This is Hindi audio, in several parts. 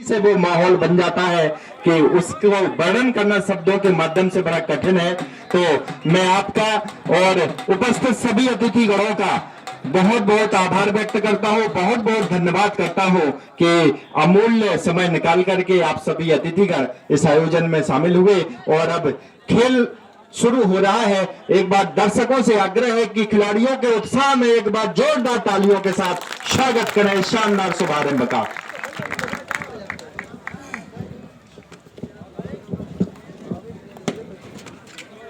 से वो माहौल बन जाता है कि उसको वर्णन करना शब्दों के माध्यम से बड़ा कठिन है। तो मैं आपका और उपस्थित सभी अतिथिगणों का बहुत बहुत आभार व्यक्त करता हूँ, बहुत बहुत धन्यवाद करता हूँ कि अमूल्य समय निकाल करके आप सभी अतिथिगण इस आयोजन में शामिल हुए। और अब खेल शुरू हो रहा है। एक बार दर्शकों से आग्रह है कि खिलाड़ियों के उत्साह में एक बार जोरदार तालियों के साथ स्वागत करें इस शानदार शुभारंभ का।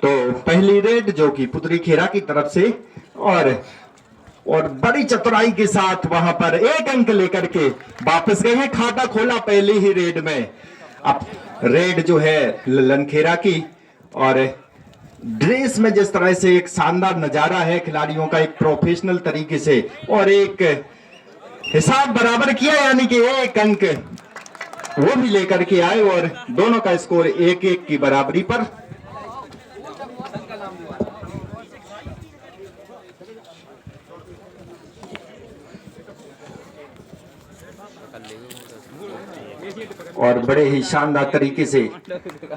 तो पहली रेड जो कि पुतरी खेरा की तरफ से और बड़ी चतुराई के साथ वहां पर एक अंक लेकर के वापस गए हैं। खाता खोला पहली ही रेड में। अब रेड जो है ललनखेरा की, और ड्रेस में जिस तरह से एक शानदार नजारा है खिलाड़ियों का, एक प्रोफेशनल तरीके से, और एक हिसाब बराबर किया, यानी कि एक अंक वो भी लेकर के आए और दोनों का स्कोर 1-1 की बराबरी पर। और बड़े ही शानदार तरीके से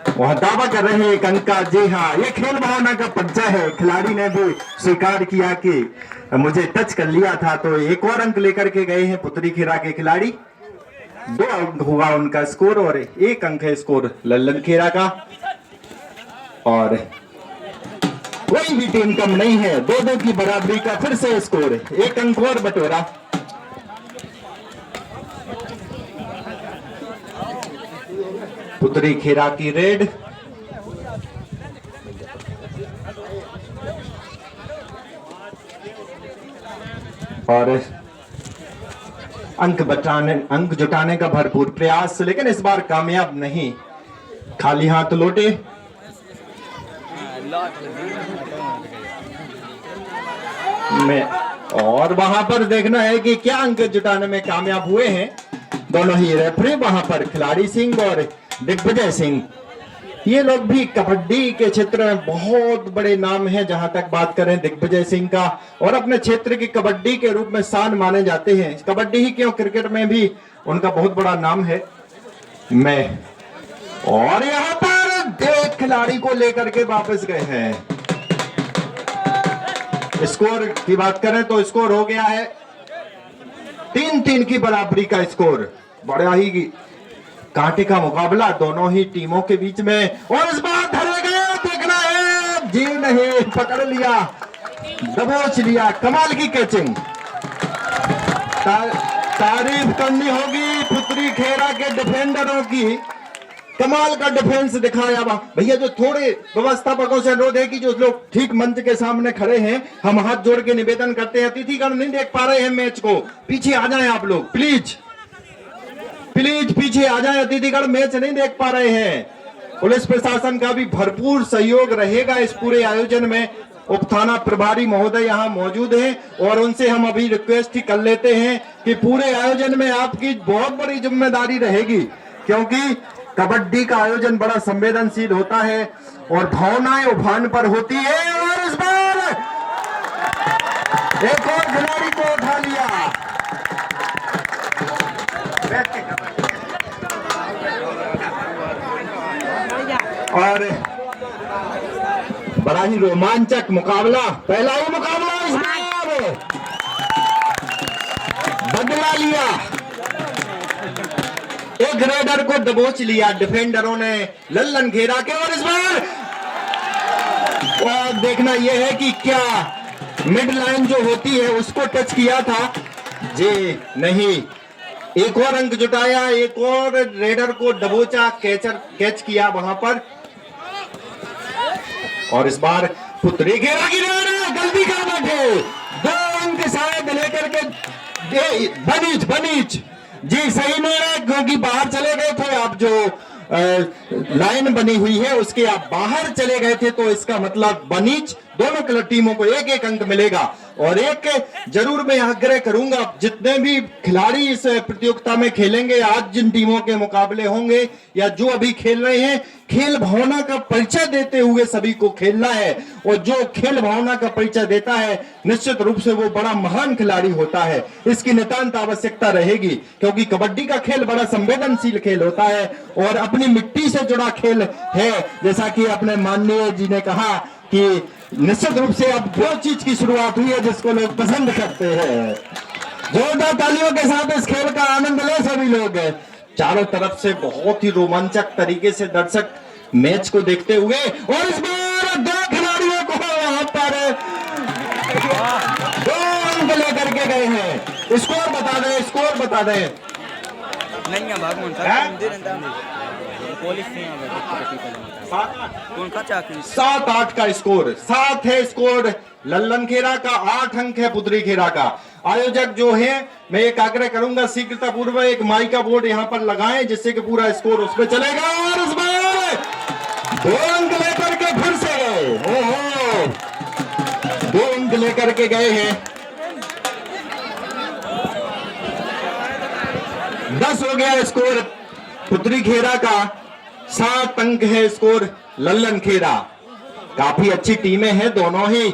वहां दावा कर रहे हैं एक अंक का। जी हाँ, ये खेल भावना का परिचय है। खिलाड़ी ने भी स्वीकार किया कि मुझे टच कर लिया था, तो एक और अंक लेकर के गए हैं पुतरी खेरा के खिलाड़ी। 2 अंक हुआ उनका स्कोर और 1 अंक है स्कोर लल्लन खेरा का। और कोई भी टीम कम नहीं है, 2-2 की बराबरी का फिर से स्कोर, 1 अंक और बटोरा। पुतरी खेरा की रेड। और अंक जुटाने का भरपूर प्रयास, लेकिन इस बार कामयाब नहीं। खाली हाथ लौटे। में और वहां पर देखना है कि क्या अंक जुटाने में कामयाब हुए हैं दोनों ही रेफरी वहां पर, खिलाड़ी सिंह और दिग्विजय सिंह। ये लोग भी कबड्डी के क्षेत्र में बहुत बड़े नाम हैं। जहां तक बात करें दिग्विजय सिंह का, और अपने क्षेत्र की कबड्डी के रूप में शान माने जाते हैं। कबड्डी ही क्यों, क्रिकेट में भी उनका बहुत बड़ा नाम है। मैं और यहां पर एक खिलाड़ी को लेकर के वापस गए हैं। स्कोर की बात करें तो स्कोर हो गया है 3-3 की बराबरी का स्कोर। बड़ा ही कांटे का मुकाबला दोनों ही टीमों के बीच में, और इस बार धरे गए, देखना है। जी नहीं, पकड़ लिया, दबोच लिया। कमाल की कैचिंग, तारीफ करनी होगी पुतरी खेरा के डिफेंडरों की। कमाल का डिफेंस दिखाया भैया। जो थोड़े व्यवस्थापकों से अनुरोध है कि जो लोग ठीक मंच के सामने खड़े हैं, हम हाथ जोड़ के निवेदन करते हैं, अतिथिगण नहीं देख पा रहे हैं मैच को, पीछे आ जाएं आप लोग, प्लीज प्लीज पीछे आ जाएं। अतिथिगण मैच नहीं देख पा रहे हैं। पुलिस प्रशासन का भी भरपूर सहयोग रहेगा इस पूरे आयोजन में। उप थाना प्रभारी महोदय यहाँ मौजूद हैं, और उनसे हम अभी रिक्वेस्ट ही कर लेते हैं कि पूरे आयोजन में आपकी बहुत बड़ी जिम्मेदारी रहेगी, क्योंकि कबड्डी का आयोजन बड़ा संवेदनशील होता है और भावनाएं उफान पर होती है। और इस बार एक और खिलाड़ी को उठा लिया। और बड़ा ही रोमांचक मुकाबला, पहला ही मुकाबला इस बार बदला लिया। एक रेडर को दबोच लिया डिफेंडरों ने लल्लन खेरा के। और इस बार देखना यह है कि क्या मिड लाइन जो होती है उसको टच किया था। जी नहीं, एक और अंक जुटाया, एक और रेडर को दबोचा, कैच किया वहां पर। और इस बार पुतरी खेरा की रेड गलती कर बैठे, 2 अंक शायद लेकर के बनीच जी सही नहीं है, क्योंकि बाहर चले गए थे आप। जो लाइन बनी हुई है उसके आप बाहर चले गए थे, तो इसका मतलब बनीच दोनों टीमों को एक एक अंक मिलेगा। और एक जरूर मैं आग्रह करूंगा, जितने भी खिलाड़ी इस प्रतियोगिता में खेलेंगे, आज जिन टीमों के मुकाबले होंगे या जो अभी खेल रहे हैं, खेल भावना का परिचय देते हुए सभी को खेलना है। और जो खेल भावना का परिचय देता है निश्चित रूप से वो बड़ा महान खिलाड़ी होता है। इसकी नितांत आवश्यकता रहेगी, क्योंकि कबड्डी का खेल बड़ा संवेदनशील खेल होता है और अपनी मिट्टी से जुड़ा खेल है। जैसा कि अपने माननीय जी ने कहा कि निश्चित रूप से अब वो चीज की शुरुआत हुई है जिसको लोग पसंद करते हैं। जोरदार तालियों के साथ इस खेल का आनंद ले सभी लोग। चारों तरफ से बहुत ही रोमांचक तरीके से दर्शक मैच को देखते हुए, और इस बार दो खिलाड़ियों को वहां पर 2 अंक लेकर के गए हैं। स्कोर बता दें, स्कोर बता दें। नहीं है भागमन पुलिस नहीं है 7-8 का स्कोर, 7 है स्कोर लल्लन खेरा का, 8 अंक है पुतरी खेरा का। आयोजक जो है, मैं एक आग्रह करूंगा शीघ्रता पूर्वक एक माई का बोर्ड यहां पर लगाएं जिससे कि पूरा स्कोर उसमें चलेगा। और इस बार 2 अंक लेकर के फिर से गए, ओहो 2 अंक लेकर के गए हैं। 10 हो गया स्कोर पुतरी खेरा का, 7 अंक है स्कोर लल्लन खेरा। काफी अच्छी टीमें हैं दोनों ही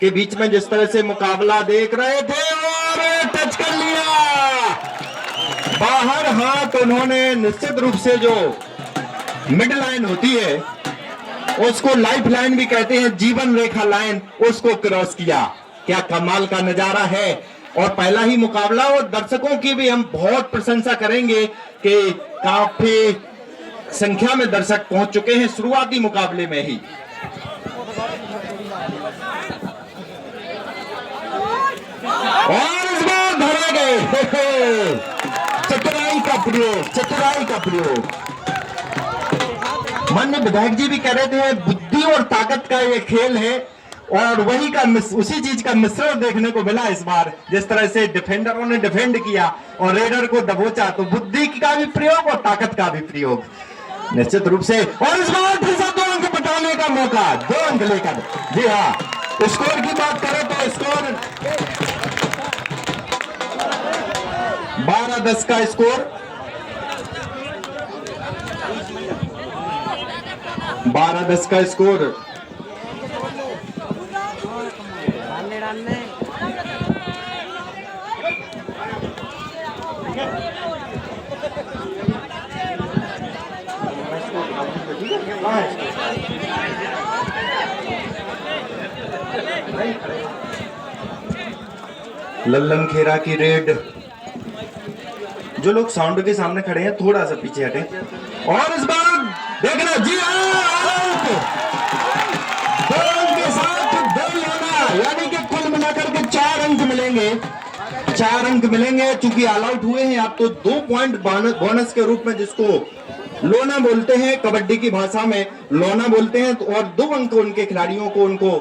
के बीच में, जिस तरह से मुकाबला देख रहे थे, और टच कर लिया बाहर हाथ। उन्होंने निश्चित रूप से जो मिड लाइन होती है उसको लाइफ लाइन भी कहते हैं, जीवन रेखा लाइन, उसको क्रॉस किया। क्या कमाल का नजारा है। और पहला ही मुकाबला, और दर्शकों की भी हम बहुत प्रशंसा करेंगे कि काफी संख्या में दर्शक पहुंच चुके हैं शुरुआती मुकाबले में ही। और इस बार धरे गए, चतुराई का प्रयोग, चतुराई का प्रयोग। माननीय विधायक जी भी कह रहे थे बुद्धि और ताकत का ये खेल है, और वही का उसी चीज का मिश्रण देखने को मिला इस बार। जिस तरह से डिफेंडरों ने डिफेंड किया और रेडर को दबोचा, तो बुद्धि का भी प्रयोग और ताकत का भी प्रयोग निश्चित रूप से। और इस बार फिर से 2 अंक बटाने का मौका, 2 अंक लेकर। जी हाँ, स्कोर की बात करें तो स्कोर 12-10 का स्कोर, 12-10 का स्कोर। लल्लन खेरा की रेड। जो लोग साउंड के सामने खड़े हैं थोड़ा सा पीछे हटें। और इस बार देखना, जी हाँ, 2 अंक के साथ 2 लेना, यानी कि कुल मिलाकर के 4 अंक मिलेंगे, 4 अंक मिलेंगे। चूंकि ऑल आउट हुए हैं आप, तो 2 पॉइंट बोनस के रूप में, जिसको लोना बोलते हैं कबड्डी की भाषा में, लोना बोलते हैं। और 2 अंक उनके खिलाड़ियों को, उनको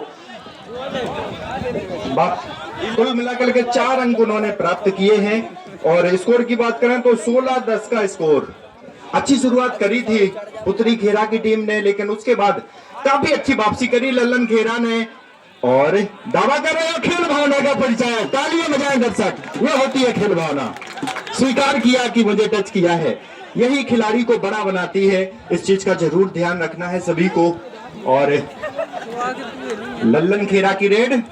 कुल मिलाकर के 4 अंक उन्होंने प्राप्त किए हैं। और स्कोर की बात करें तो 16-10 का स्कोर। अच्छी शुरुआत करी थी पुतरी खेरा की टीम ने, लेकिन उसके बाद काफी अच्छी वापसी करी लल्लन खेरा ने। और दावा कर रहे हैं खेल भावना का परिचय, तालियां बजाएं दर्शक, यह होती है खेल भावना। स्वीकार किया कि मुझे टच किया है, यही खिलाड़ी को बड़ा बनाती है। इस चीज का जरूर ध्यान रखना है सभी को। और लल्लन खेरा की रेड,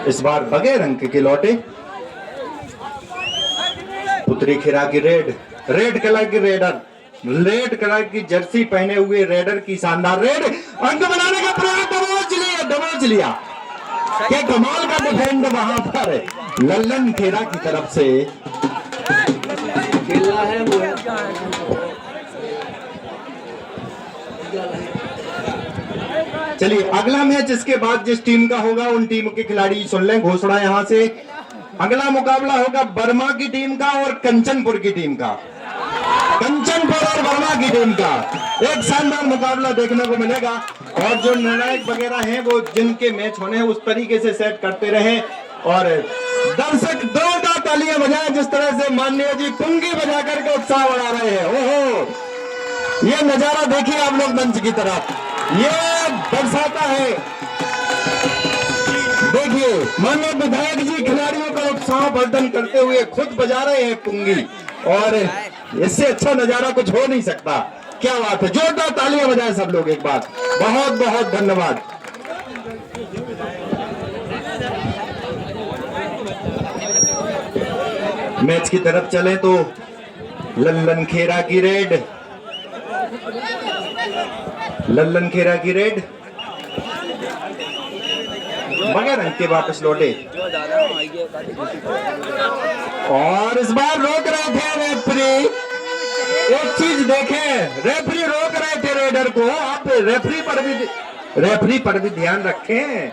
इस बार बगैर अंक के लौटे। पुतरी खेरा की रेड, रेड कलर की रेडर, रेड कलर की जर्सी पहने हुए रेडर की शानदार रेड, अंक बनाने का प्रयास, दबोच लिया। क्या कमाल का डिफेंड वहां पर लल्लन खेरा की तरफ से। खेलना है वो है। चलिए अगला मैच इसके बाद जिस टीम का होगा उन टीम के खिलाड़ी सुन लें घोषणा यहां से। अगला मुकाबला होगा बर्मा की टीम का और कंचनपुर की टीम का। कंचनपुर और बर्मा की टीम का एक शानदार मुकाबला देखने को मिलेगा। और जो निर्णायक वगैरह हैं वो जिनके मैच होने हैं उस तरीके से सेट करते रहे। और दर्शक जोरदार तालियां बजाएं जिस तरह से माननीय जी पुंगी बजा करके उत्साह बढ़ा रहे हैं। ओहो, ये नजारा देखिए आप लोग मंच की तरफ, ये दर्शाता है। देखिए माननीय विधायक जी खिलाड़ियों का उत्साह वर्धन करते हुए खुद बजा रहे हैं पुंगी, और इससे अच्छा नजारा कुछ हो नहीं सकता। क्या बात है, जोरदार तालियां बजाएं सब लोग एक बार। बहुत बहुत धन्यवाद। मैच की तरफ चले तो लल्लन खेरा की रेड, लल्लन खेरा की रेड मगर रंग के वापस लौटे, और इस बार रोक रहे थे रेफरी। एक चीज देखें, रेफरी रोक रहे थे रेडर को। आप रेफरी पर भी ध्यान रखें।